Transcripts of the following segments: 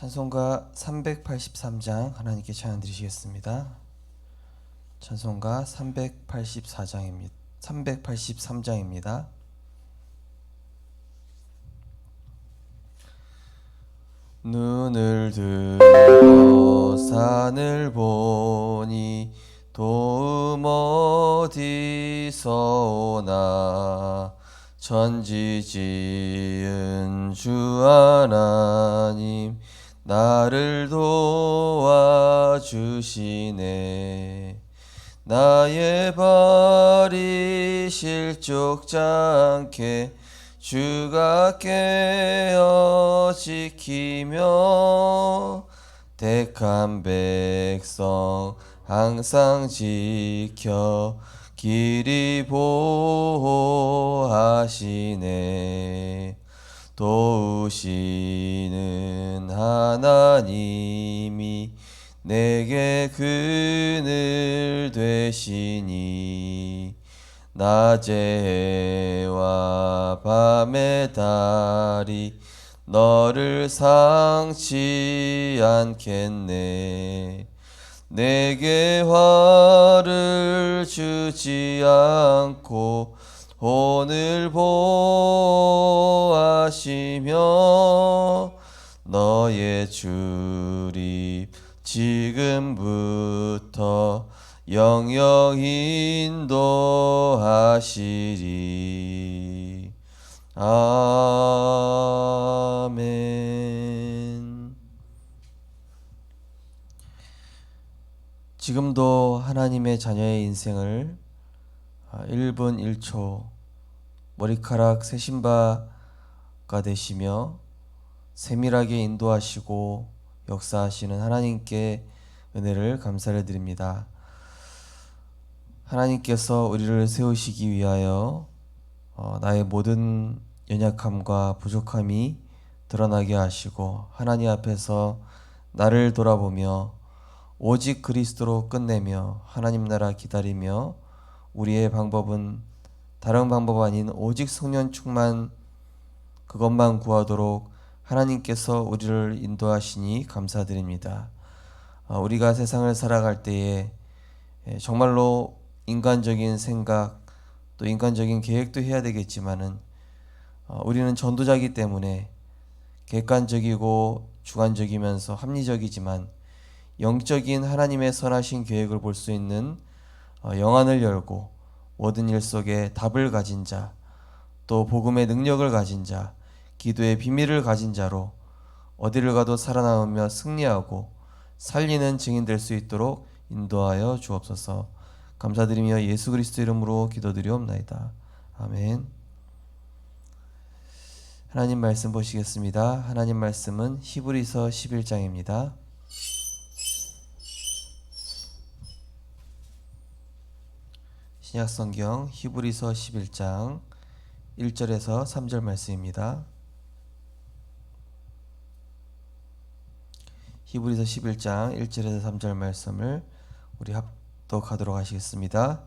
찬송가 383장 하나님께 찬양 드리시겠습니다. 찬송가 383장입니다. 눈을 들어 산을 보니 도움 어디서 오나. 천지 지은 주 하나님 나를 도와주시네. 나의 발이 실족지 않게 주가 깨어 지키며 택한 백성 항상 지켜 길이 보호하시네. 도우시는 하나님이 내게 그늘 되시니 낮의 해와 밤의 달이 너를 상치 않겠네. 내게 화를 주지 않고 오늘 보호하시며 너의 출입 지금부터 영영 인도하시리. 아멘. 지금도 하나님의 자녀의 인생을 1분 1초 머리카락 세신바가 되시며 세밀하게 인도하시고 역사하시는 하나님께 은혜를 감사를 드립니다. 하나님께서 우리를 세우시기 위하여 나의 모든 연약함과 부족함이 드러나게 하시고 하나님 앞에서 나를 돌아보며 오직 그리스도로 끝내며 하나님 나라 기다리며 우리의 방법은 다른 방법 아닌 오직 성령 충만 그것만 구하도록 하나님께서 우리를 인도하시니 감사드립니다. 우리가 세상을 살아갈 때에 정말로 인간적인 생각 또 인간적인 계획도 해야 되겠지만은 우리는 전도자이기 때문에 객관적이고 주관적이면서 합리적이지만 영적인 하나님의 선하신 계획을 볼 수 있는 영안을 열고 모든 일 속에 답을 가진 자, 또 복음의 능력을 가진 자, 기도의 비밀을 가진 자로 어디를 가도 살아남으며 승리하고 살리는 증인 될 수 있도록 인도하여 주옵소서. 감사드리며 예수 그리스도 이름으로 기도드리옵나이다. 아멘. 하나님 말씀 보시겠습니다. 하나님 말씀은 히브리서 11장입니다. 신약성경 히브리서 11장 1절에서 3절 말씀입니다. 히브리서 11장 1절에서 3절 말씀을 우리 합독하도록 하시겠습니다.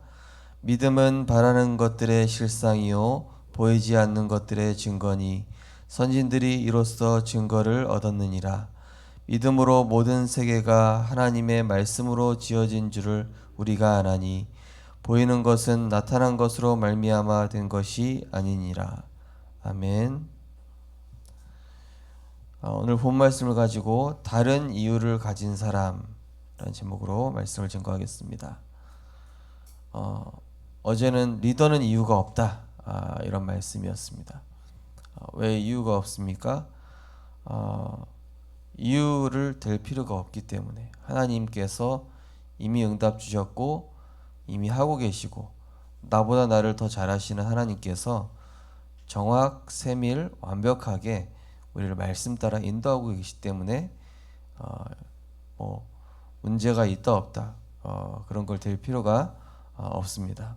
믿음은 바라는 것들의 실상이요 보이지 않는 것들의 증거니 선진들이 이로써 증거를 얻었느니라. 믿음으로 모든 세계가 하나님의 말씀으로 지어진 줄을 우리가 아나니 보이는 것은 나타난 것으로 말미암아 된 것이 아니니라. 아멘. 오늘 본 말씀을 가지고 다른 이유를 가진 사람라는 제목으로 말씀을 증거하겠습니다. 어제는 리더는 이유가 없다 이런 말씀이었습니다. 왜 이유가 없습니까? 이유를 댈 필요가 없기 때문에 하나님께서 이미 응답 주셨고 이미 하고 계시고 나보다 나를 더 잘하시는 하나님께서 정확, 세밀, 완벽하게 우리를 말씀 따라 인도하고 계시기 때문에 문제가 있다 없다 그런 걸 댈 필요가 없습니다.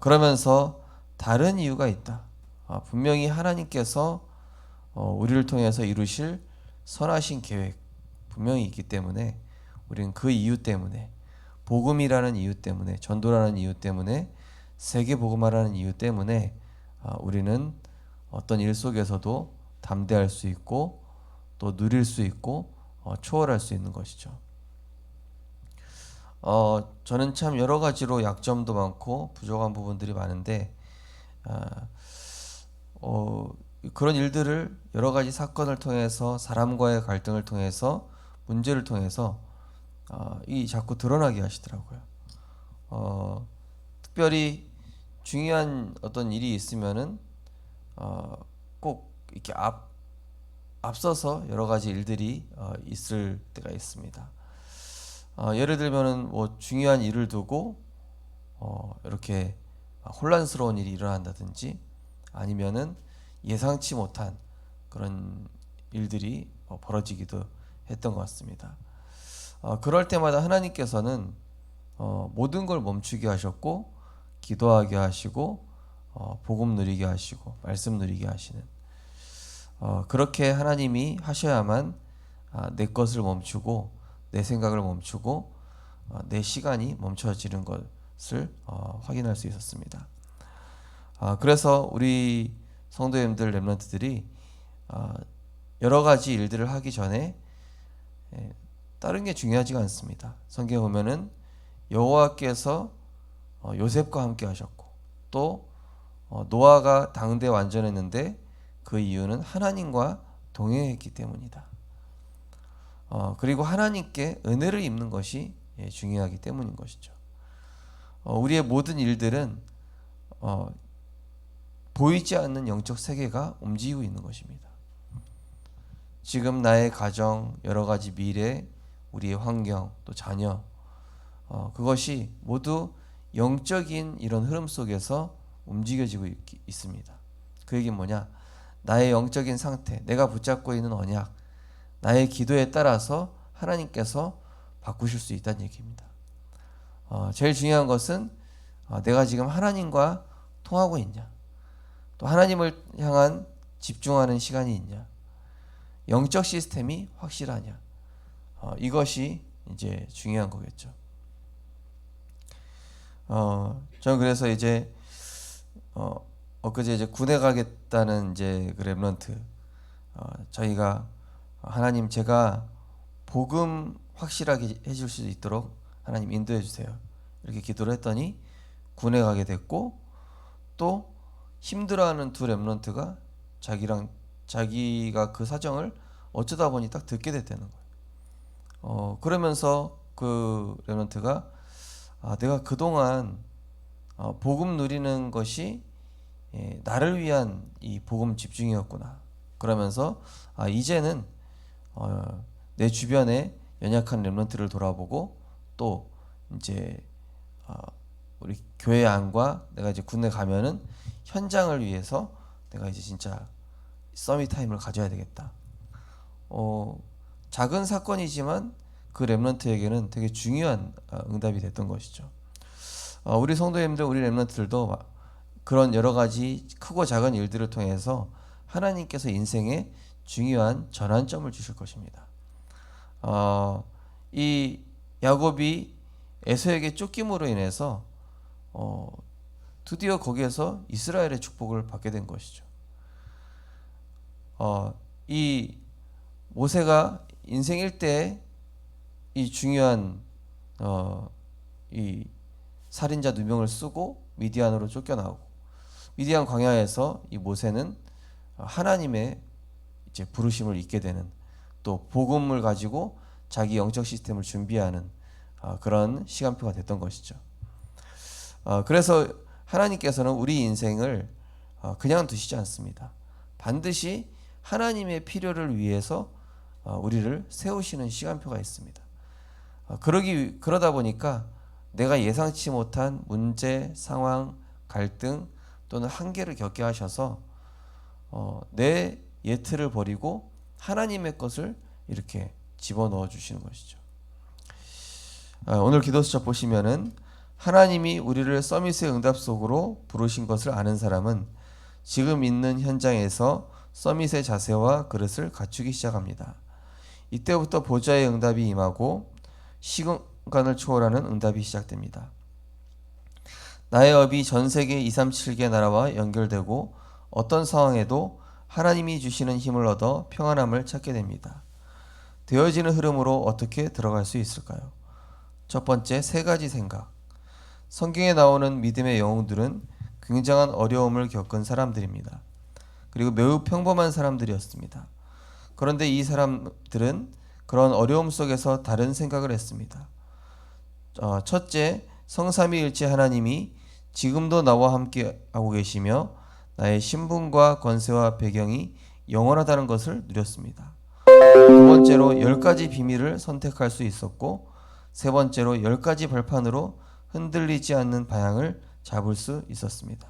그러면서 다른 이유가 있다. 분명히 하나님께서 우리를 통해서 이루실 선하신 계획 분명히 있기 때문에 우리는 그 이유 때문에 복음이라는 이유 때문에 전도라는 이유 때문에 세계 복음화라는 이유 때문에 우리는 어떤 일 속에서도 담대할 수 있고 또 누릴 수 있고 초월할 수 있는 것이죠. 저는 참 여러 가지로 약점도 많고 부족한 부분들이 많은데 아, 그런 일들을 여러 가지 사건을 통해서 사람과의 갈등을 통해서 문제를 통해서 이 자꾸 드러나게 하시더라고요. 특별히 중요한 어떤 일이 있으면은 꼭 이렇게 앞서서 여러 가지 일들이 있을 때가 있습니다. 예를 들면은 뭐 중요한 일을 두고 이렇게 혼란스러운 일이 일어난다든지 아니면은 예상치 못한 그런 일들이 벌어지기도 했던 것 같습니다. 그럴 때마다 하나님께서는 모든 걸 멈추게 하셨고 기도하게 하시고 복음 누리게 하시고 말씀 누리게 하시는 그렇게 하나님이 하셔야만 내 것을 멈추고 내 생각을 멈추고 내 시간이 멈춰지는 것을 확인할 수 있었습니다. 그래서 우리 성도님들 렘넌트들이 여러 가지 일들을 하기 전에 다른 게 중요하지가 않습니다. 성경에 보면은 여호와께서 요셉과 함께 하셨고 또 노아가 당대 완전했는데 그 이유는 하나님과 동행했기 때문이다. 그리고 하나님께 은혜를 입는 것이 중요하기 때문인 것이죠. 우리의 모든 일들은 보이지 않는 영적 세계가 움직이고 있는 것입니다. 지금 나의 가정, 여러 가지 미래, 우리의 환경, 또 자녀, 그것이 모두 영적인 이런 흐름 속에서 움직여지고 있습니다. 그 얘기는 뭐냐? 나의 영적인 상태, 내가 붙잡고 있는 언약, 나의 기도에 따라서 하나님께서 바꾸실 수 있다는 얘기입니다. 제일 중요한 것은 내가 지금 하나님과 통하고 있냐, 또 하나님을 향한 집중하는 시간이 있냐, 영적 시스템이 확실하냐, 이것이 이제 중요한 거겠죠. 저는 그래서 이제 엊그제 이제 군에 가겠다는 이제 그 렘넌트 저희가 하나님 제가 복음 확실하게 해줄 수 있도록 하나님 인도해 주세요. 이렇게 기도를 했더니 군에 가게 됐고 또 힘들어하는 두 렘넌트가 자기가 그 사정을 어쩌다 보니 딱 듣게 됐다는 거예요. 그러면서 그 렘넌트가 내가 그동안 복음 누리는 것이 나를 위한 이 복음 집중이었구나. 그러면서 이제는 내 주변에 연약한 렘넌트를 돌아보고 또 이제 우리 교회 안과 내가 이제 군에 가면은 현장을 위해서 내가 이제 진짜 서밋 타임을 가져야 되겠다. 작은 사건이지만 그 렘넌트에게는 되게 중요한 응답이 됐던 것이죠. 우리 성도님들, 우리 렘넌트들도 그런 여러 가지 크고 작은 일들을 통해서 하나님께서 인생에 중요한 전환점을 주실 것입니다. 이 야곱이 에서에게 쫓김으로 인해서 드디어 거기에서 이스라엘의 축복을 받게 된 것이죠. 이 모세가 인생 일대에 이 중요한 이 살인자 2명을 쓰고 미디안으로 쫓겨나고 미디안 광야에서 이 모세는 하나님의 이제 부르심을 잊게 되는 또 복음을 가지고 자기 영적 시스템을 준비하는 그런 시간표가 됐던 것이죠. 그래서 하나님께서는 우리 인생을 그냥 두시지 않습니다. 반드시 하나님의 필요를 위해서 우리를 세우시는 시간표가 있습니다. 그러다 보니까 내가 예상치 못한 문제, 상황, 갈등 또는 한계를 겪게 하셔서 내 예틀을 버리고 하나님의 것을 이렇게 집어넣어 주시는 것이죠. 오늘 기도수첩 보시면은 하나님이 우리를 서밋의 응답 속으로 부르신 것을 아는 사람은 지금 있는 현장에서 서밋의 자세와 그릇을 갖추기 시작합니다. 이때부터 보좌의 응답이 임하고 시간을 초월하는 응답이 시작됩니다. 나의 업이 전 세계 237개 나라와 연결되고 어떤 상황에도 하나님이 주시는 힘을 얻어 평안함을 찾게 됩니다. 되어지는 흐름으로 어떻게 들어갈 수 있을까요? 첫 번째, 세 가지 생각. 성경에 나오는 믿음의 영웅들은 굉장한 어려움을 겪은 사람들입니다. 그리고 매우 평범한 사람들이었습니다. 그런데 이 사람들은 그런 어려움 속에서 다른 생각을 했습니다. 첫째, 성삼위일체 하나님이 지금도 나와 함께 하고 계시며 나의 신분과 권세와 배경이 영원하다는 것을 누렸습니다. 두 번째로 10가지 비밀을 선택할 수 있었고, 세 번째로 10가지 발판으로 흔들리지 않는 방향을 잡을 수 있었습니다.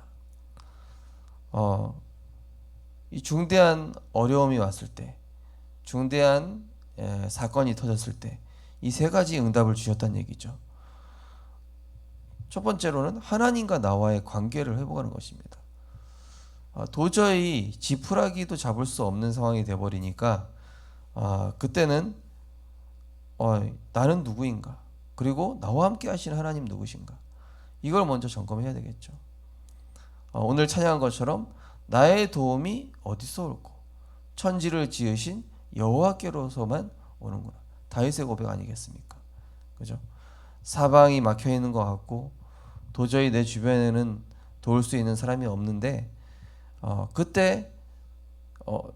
이 중대한 어려움이 왔을 때, 중대한 사건이 터졌을 때 이 세 가지 응답을 주셨다는 얘기죠. 첫 번째로는 하나님과 나와의 관계를 회복하는 것입니다. 도저히 지푸라기도 잡을 수 없는 상황이 돼버리니까 그때는 나는 누구인가? 그리고 나와 함께 하시는 하나님 누구신가? 이걸 먼저 점검해야 되겠죠. 오늘 찬양한 것처럼 나의 도움이 어디서 올꼬? 천지를 지으신 여호와께로서만 오는구나. 다윗의 고백 아니겠습니까? 그죠? 사방이 막혀 있는 것 같고 도저히 내 주변에는 도울 수 있는 사람이 없는데 그때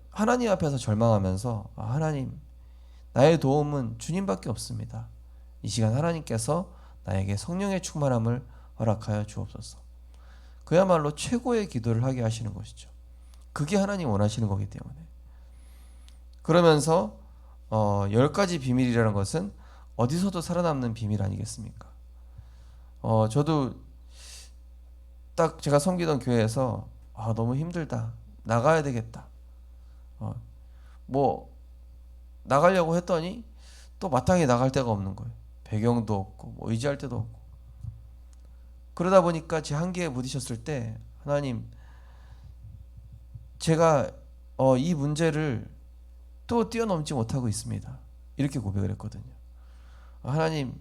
하나님 앞에서 절망하면서 하나님, 나의 도움은 주님밖에 없습니다. 이 시간 하나님께서 나에게 성령의 충만함을 허락하여 주옵소서. 그야말로 최고의 기도를 하게 하시는 것이죠. 그게 하나님 원하시는 거기 때문에. 그러면서 10가지 비밀이라는 것은 어디서도 살아남는 비밀 아니겠습니까? 저도 딱 제가 섬기던 교회에서 너무 힘들다, 나가야 되겠다, 뭐 나가려고 했더니 또 마땅히 나갈 데가 없는 거예요. 배경도 없고 뭐 의지할 데도 없고. 그러다 보니까 제 한계에 부딪혔을 때 하나님, 제가 이 문제를 또 뛰어넘지 못하고 있습니다. 이렇게 고백을 했거든요. 하나님,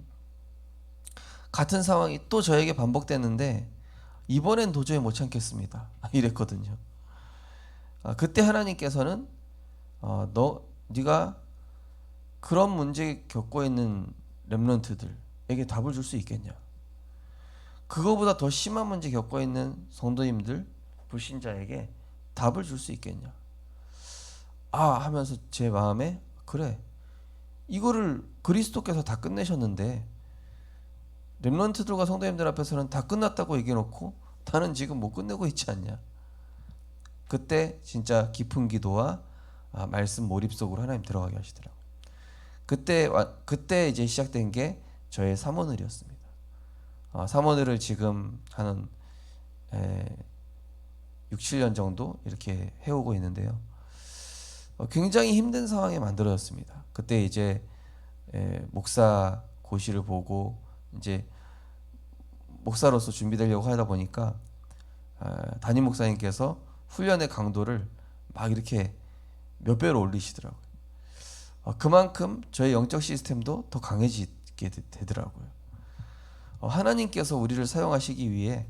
같은 상황이 또 저에게 반복됐는데 이번엔 도저히 못 참겠습니다. 이랬거든요. 그때 하나님께서는 네가 그런 문제 겪고 있는 렘넌트들에게 답을 줄 수 있겠냐? 그거보다 더 심한 문제 겪고 있는 성도님들, 불신자에게 답을 줄 수 있겠냐? 하면서 제 마음에 그래, 이거를 그리스도께서 다 끝내셨는데 렘넌트들과 성도님들 앞에서는 다 끝났다고 얘기해놓고 나는 지금 못 끝내고 있지 않냐? 그때 진짜 깊은 기도와 말씀 몰입 속으로 하나님 들어가게 하시더라고요. 그때 이제 시작된 게 저의 사모늘이었습니다. 사모늘을 지금 한 6, 7년 정도 이렇게 해오고 있는데요. 굉장히 힘든 상황에 만들어졌습니다. 그때 이제 목사 고시를 보고 이제 목사로서 준비되려고 하다 보니까 담임 목사님께서 훈련의 강도를 막 이렇게 몇 배로 올리시더라고요. 그만큼 저의 영적 시스템도 더 강해지게 되더라고요. 하나님께서 우리를 사용하시기 위해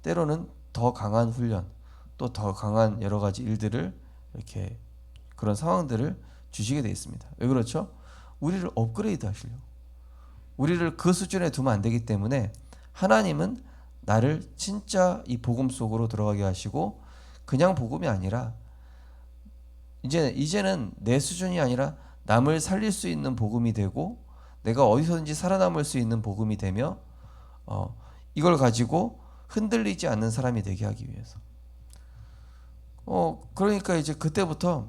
때로는 더 강한 훈련, 또 더 강한 여러 가지 일들을 이렇게 그런 상황들을 주시게 되어 있습니다. 왜 그렇죠? 우리를 업그레이드 하시려고. 우리를 그 수준에 두면 안 되기 때문에 하나님은 나를 진짜 이 복음 속으로 들어가게 하시고, 그냥 복음이 아니라 이제는 내 수준이 아니라 남을 살릴 수 있는 복음이 되고, 내가 어디서든지 살아남을 수 있는 복음이 되며 이걸 가지고 흔들리지 않는 사람이 되게 하기 위해서. 그러니까 이제 그때부터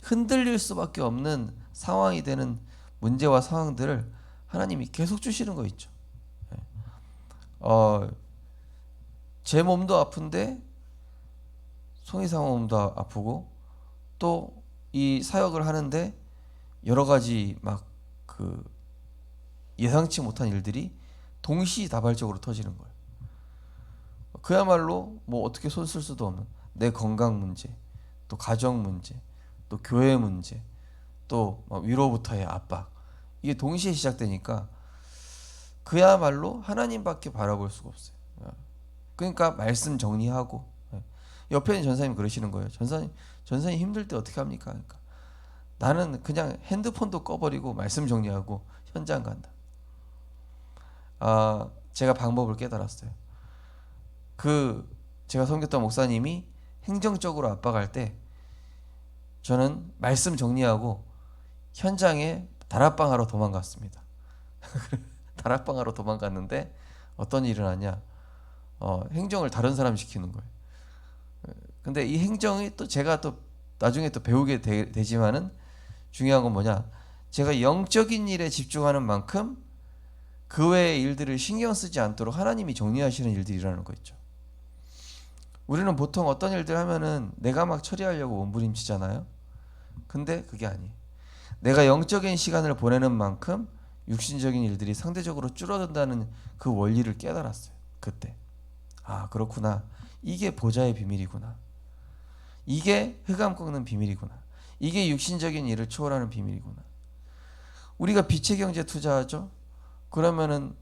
흔들릴 수밖에 없는 상황이 되는 문제와 상황들을 하나님이 계속 주시는 거 있죠. 제 몸도 아픈데 송이상 몸도 아프고, 또 이 사역을 하는데 여러 가지 막 그 예상치 못한 일들이 동시다발적으로 터지는 거예요. 그야말로 뭐 어떻게 손 쓸 수도 없는 내 건강 문제, 또 가정 문제, 또 교회 문제, 또 위로부터의 압박, 이게 동시에 시작되니까 그야말로 하나님밖에 바라볼 수가 없어요. 그러니까 말씀 정리하고 옆에 있는 전사님 그러시는 거예요. 전사님 힘들 때 어떻게 합니까? 그러니까 나는 그냥 핸드폰도 꺼버리고 말씀 정리하고 현장 간다. 제가 방법을 깨달았어요. 제가 섬겼던 목사님이 행정적으로 압박할 때 저는 말씀 정리하고 현장에 다락방하러 도망갔습니다. 다락방하러 도망갔는데 어떤 일을 하냐? 행정을 다른 사람이 시키는 거예요. 근데 이 행정이 또 제가 또 나중에 또 배우게 되지만은 중요한 건 뭐냐? 제가 영적인 일에 집중하는 만큼 그 외의 일들을 신경 쓰지 않도록 하나님이 정리하시는 일들이라는 거 있죠. 우리는 보통 어떤 일들 하면은 내가 막 처리하려고 몸부림치잖아요. 근데 그게 아니에요. 내가 영적인 시간을 보내는 만큼 육신적인 일들이 상대적으로 줄어든다는 그 원리를 깨달았어요. 그때. 그렇구나. 이게 보좌의 비밀이구나. 이게 흑암 꺾는 비밀이구나. 이게 육신적인 일을 초월하는 비밀이구나. 우리가 빛의 경제 투자하죠? 그러면은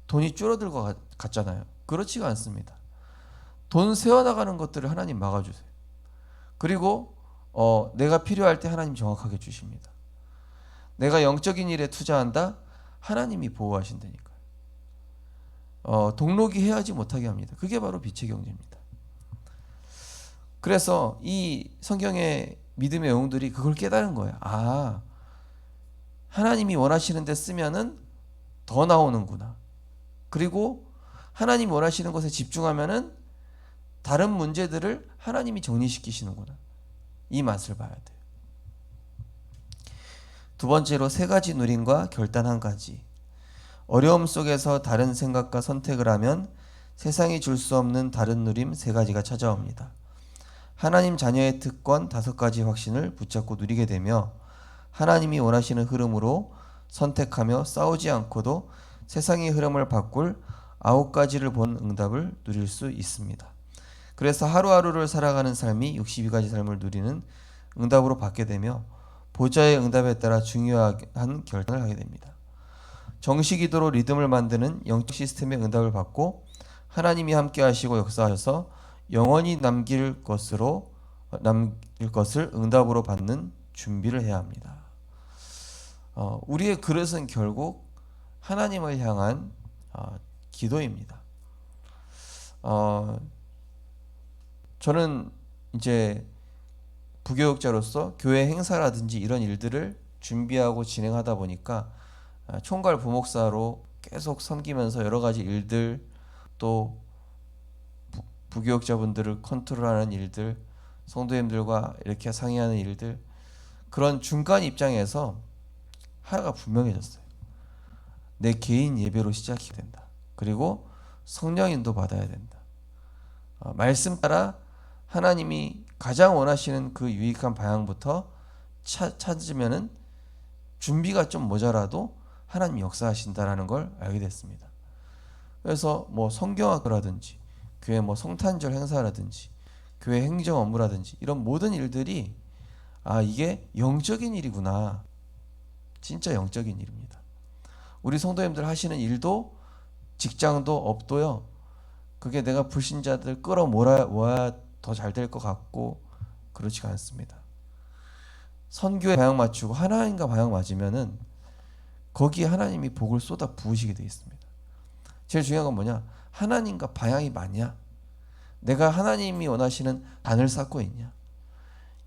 돈이 줄어들 것 같잖아요. 그렇지가 않습니다. 돈 세워나가는 것들을 하나님 막아주세요. 그리고 내가 필요할 때 하나님 정확하게 주십니다. 내가 영적인 일에 투자한다? 하나님이 보호하신다니까요. 동록이 해하지 못하게 합니다. 그게 바로 빛의 경제입니다. 그래서 이 성경의 믿음의 영웅들이 그걸 깨달은 거예요. 하나님이 원하시는 데 쓰면은 더 나오는구나. 그리고 하나님이 원하시는 것에 집중하면은 다른 문제들을 하나님이 정리시키시는구나. 이 맛을 봐야 돼요. 두 번째로 세 가지 누림과 결단 한 가지. 어려움 속에서 다른 생각과 선택을 하면 세상이 줄 수 없는 다른 누림 세 가지가 찾아옵니다. 하나님 자녀의 특권 5가지 확신을 붙잡고 누리게 되며 하나님이 원하시는 흐름으로 선택하며 싸우지 않고도 세상의 흐름을 바꿀 9가지를 본 응답을 누릴 수 있습니다. 그래서 하루하루를 살아가는 삶이 62가지 삶을 누리는 응답으로 받게 되며 보좌의 응답에 따라 중요한 결단을 하게 됩니다. 정시기도로 리듬을 만드는 영적 시스템의 응답을 받고 하나님이 함께 하시고 역사하셔서 영원히 남길 것을 응답으로 받는 준비를 해야 합니다. 우리의 그릇은 결국 하나님을 향한 기도입니다. 저는 이제 부교육자로서 교회 행사라든지 이런 일들을 준비하고 진행하다 보니까 총괄 부목사로 계속 섬기면서 여러 가지 일들, 또 부교육자분들을 컨트롤하는 일들, 성도님들과 이렇게 상의하는 일들, 그런 중간 입장에서 하나가 분명해졌어요. 내 개인 예배로 시작해야 된다. 그리고 성령 인도 받아야 된다. 말씀 따라 하나님이 가장 원하시는 그 유익한 방향부터 찾으면은 준비가 좀 모자라도 하나님이 역사하신다라는 걸 알게 됐습니다. 그래서 뭐 성경학교라든지 교회 뭐 성탄절 행사라든지 교회 행정 업무라든지 이런 모든 일들이 이게 영적인 일이구나. 진짜 영적인 일입니다. 우리 성도님들 하시는 일도 직장도 업도요. 그게 내가 불신자들 끌어모아야 더 잘 될 것 같고 그렇지가 않습니다. 선교에 방향 맞추고 하나님과 방향 맞으면은 거기에 하나님이 복을 쏟아 부으시게 되어 있습니다. 제일 중요한 건 뭐냐? 하나님과 방향이 맞냐? 내가 하나님이 원하시는 단을 쌓고 있냐?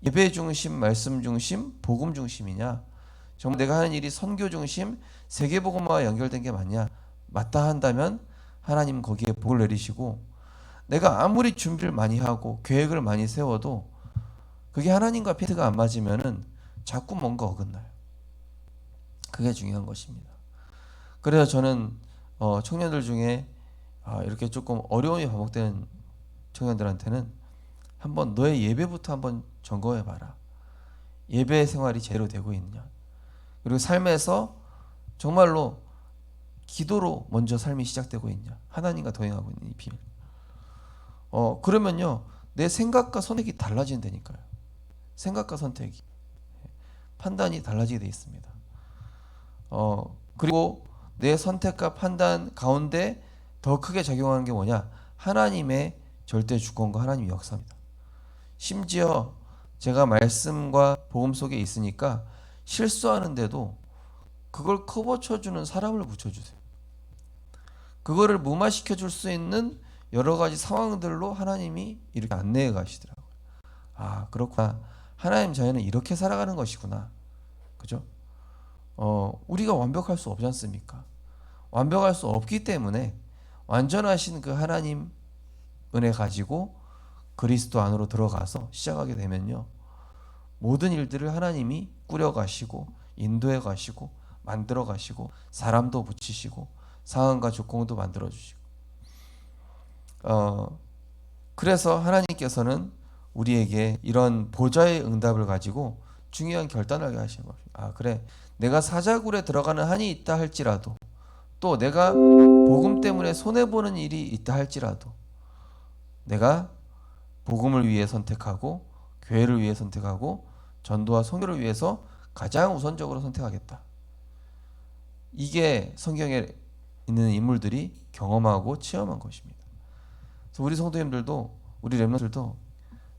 예배 중심, 말씀 중심, 복음 중심이냐? 정말 내가 하는 일이 선교 중심, 세계복음화와 연결된 게 맞냐? 맞다 한다면 하나님 거기에 복을 내리시고, 내가 아무리 준비를 많이 하고 계획을 많이 세워도 그게 하나님과 피트가 안 맞으면은 자꾸 뭔가 어긋나요. 그게 중요한 것입니다. 그래서 저는 청년들 중에 이렇게 조금 어려움이 반복되는 청년들한테는 한번 너의 예배부터 한번 점검해 봐라. 예배 생활이 제대로 되고 있느냐. 그리고 삶에서 정말로 기도로 먼저 삶이 시작되고 있냐. 하나님과 동행하고 있는 이 비밀. 그러면요, 내 생각과 선택이 달라진다니까요. 생각과 선택이, 판단이 달라지게 돼 있습니다. 그리고 내 선택과 판단 가운데 더 크게 작용하는 게 뭐냐? 하나님의 절대 주권과 하나님의 역사입니다. 심지어 제가 말씀과 복음 속에 있으니까 실수하는데도 그걸 커버 쳐주는 사람을 붙여주세요. 그거를 무마시켜 줄 수 있는 여러 가지 상황들로 하나님이 이렇게 안내해 가시더라고요. 아, 그렇구나. 하나님 자녀는 이렇게 살아가는 것이구나. 그죠? 우리가 완벽할 수 없지 않습니까? 완벽할 수 없기 때문에 완전하신 그 하나님 은혜 가지고 그리스도 안으로 들어가서 시작하게 되면요, 모든 일들을 하나님이 꾸려 가시고 인도해 가시고 만들어 가시고 사람도 붙이시고 상황과 조건도 만들어 주시고, 그래서 하나님께서는 우리에게 이런 보좌의 응답을 가지고 중요한 결단을 하게 하시는 겁니다. 아, 그래, 내가 사자굴에 들어가는 한이 있다 할지라도, 또 내가 복음 때문에 손해보는 일이 있다 할지라도, 내가 복음을 위해 선택하고 교회를 위해 선택하고 전도와 선교를 위해서 가장 우선적으로 선택하겠다. 이게 성경에 있는 인물들이 경험하고 체험한 것입니다. 그래서 우리 성도님들도, 우리 렘넌트들도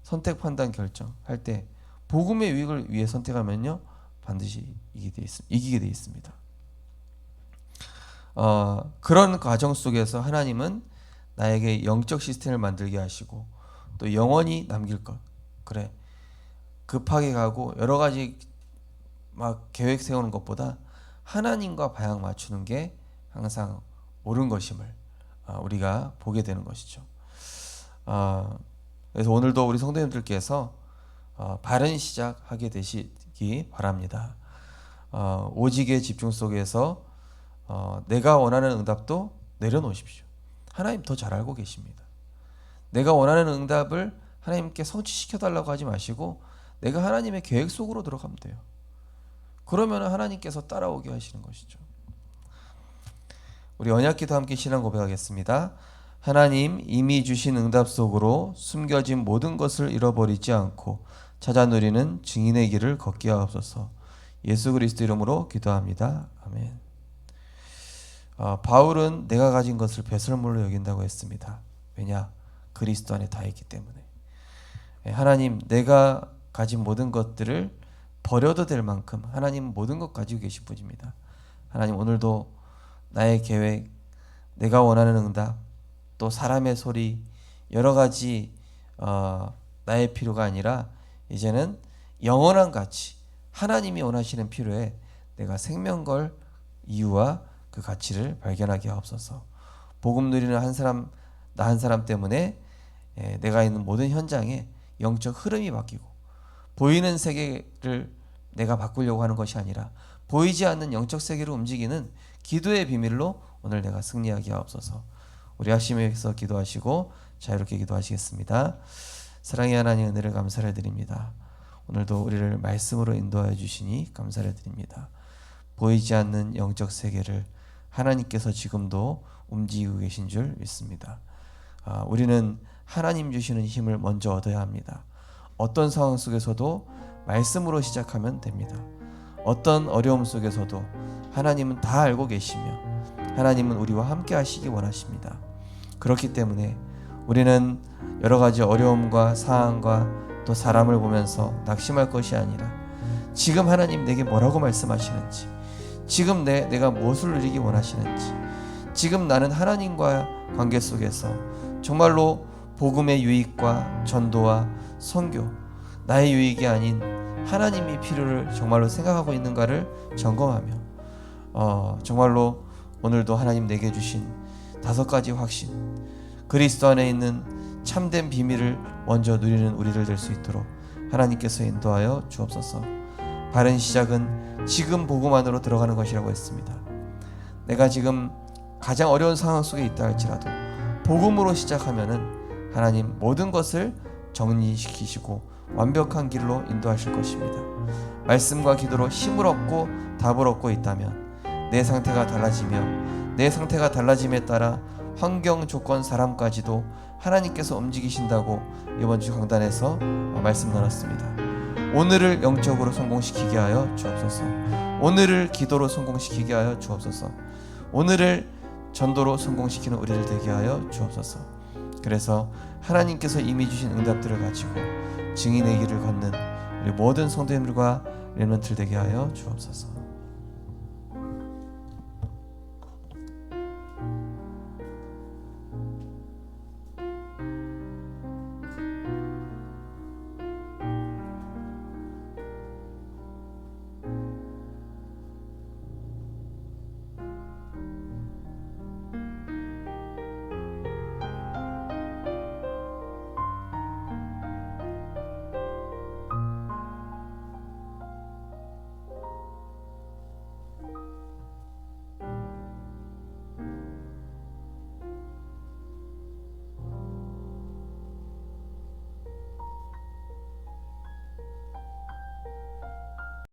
선택, 판단, 결정할 때 복음의 유익을 위해 선택하면요, 반드시 이기게 돼 있습니다. 그런 과정 속에서 하나님은 나에게 영적 시스템을 만들게 하시고 또 영원히 남길 것, 그래, 급하게 가고 여러 가지 막 계획 세우는 것보다 하나님과 방향 맞추는 게 항상 옳은 것임을 우리가 보게 되는 것이죠. 그래서 오늘도 우리 성도님들께서 바른 시작하게 되시기 바랍니다. 오직의 집중 속에서 내가 원하는 응답도 내려놓으십시오. 하나님 더 잘 알고 계십니다. 내가 원하는 응답을 하나님께 성취시켜달라고 하지 마시고 내가 하나님의 계획 속으로 들어가면 돼요. 그러면 하나님께서 따라오게 하시는 것이죠. 우리 언약기도 함께 신앙 고백하겠습니다. 하나님, 이미 주신 응답 속으로 숨겨진 모든 것을 잃어버리지 않고 찾아 누리는 증인의 길을 걷게 하옵소서. 예수 그리스도 이름으로 기도합니다. 아멘. 바울은 내가 가진 것을 배설물로 여긴다고 했습니다. 왜냐? 그리스도 안에 다 있기 때문에. 하나님, 내가 가진 모든 것들을 버려도 될 만큼 하나님 모든 것 가지고 계신 분입니다. 하나님, 오늘도 나의 계획, 내가 원하는 응답, 또 사람의 소리, 여러 가지 나의 필요가 아니라 이제는 영원한 가치, 하나님이 원하시는 필요에 내가 생명 걸 이유와 그 가치를 발견하게 하옵소서. 복음 누리는 한 사람, 나 한 사람 때문에 내가 있는 모든 현장에 영적 흐름이 바뀌고 보이는 세계를 내가 바꾸려고 하는 것이 아니라 보이지 않는 영적 세계로 움직이는 기도의 비밀로 오늘 내가 승리하게 하옵소서. 우리 하심에서 기도하시고 자유롭게 기도하시겠습니다. 사랑의 하나님, 은혜를 감사를 드립니다. 오늘도 우리를 말씀으로 인도하여 주시니 감사를 드립니다. 보이지 않는 영적 세계를 하나님께서 지금도 움직이고 계신 줄 믿습니다. 우리는 하나님 주시는 힘을 먼저 얻어야 합니다. 어떤 상황 속에서도 말씀으로 시작하면 됩니다. 어떤 어려움 속에서도 하나님은 다 알고 계시며 하나님은 우리와 함께 하시기 원하십니다. 그렇기 때문에 우리는 여러 가지 어려움과 상황과 또 사람을 보면서 낙심할 것이 아니라 지금 하나님 내게 뭐라고 말씀하시는지, 지금 내가 무엇을 누리기 원하시는지, 지금 나는 하나님과 관계 속에서 정말로 복음의 유익과 전도와 선교, 나의 유익이 아닌 하나님이 필요를 정말로 생각하고 있는가를 점검하며 정말로 오늘도 하나님 내게 주신 5가지 확신, 그리스도 안에 있는 참된 비밀을 먼저 누리는 우리들 될 수 있도록 하나님께서 인도하여 주옵소서. 바른 시작은 지금 복음 안으로 들어가는 것이라고 했습니다. 내가 지금 가장 어려운 상황 속에 있다 할지라도 복음으로 시작하면은 하나님 모든 것을 정리시키시고 완벽한 길로 인도하실 것입니다. 말씀과 기도로 힘을 얻고 답을 얻고 있다면 내 상태가 달라지며 내 상태가 달라짐에 따라 환경, 조건, 사람까지도 하나님께서 움직이신다고 이번 주 강단에서 말씀 나눴습니다. 오늘을 영적으로 성공시키게 하여 주옵소서. 오늘을 기도로 성공시키게 하여 주옵소서. 오늘을 전도로 성공시키는 우리를 되게 하여 주옵소서. 그래서 하나님께서 이미 주신 응답들을 가지고 증인의 길을 걷는 우리 모든 성도님들과 렘넌트들 되게 하여 주옵소서.